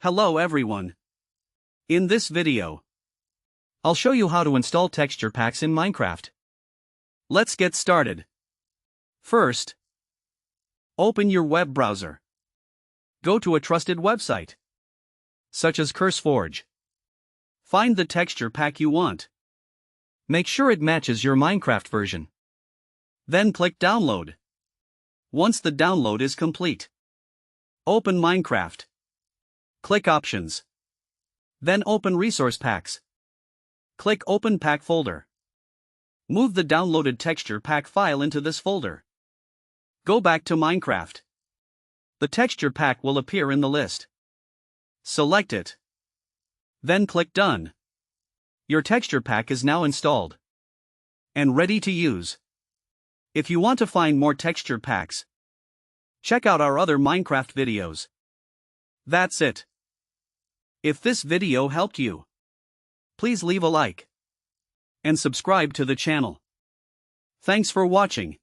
Hello everyone. In this video, I'll show you how to install texture packs in Minecraft. Let's get started. First, open your web browser. Go to a trusted website, such as CurseForge. Find the texture pack you want. Make sure it matches your Minecraft version. Then click Download. Once the download is complete, open Minecraft. Click Options. Then open Resource Packs. Click Open Pack folder. Move the downloaded texture pack file into this folder. Go back to Minecraft. The texture pack will appear in the list. Select it. Then click Done. Your texture pack is now installed and ready to use. If you want to find more texture packs, check out our other Minecraft videos. That's it. If this video helped you, please leave a like and subscribe to the channel. Thanks for watching.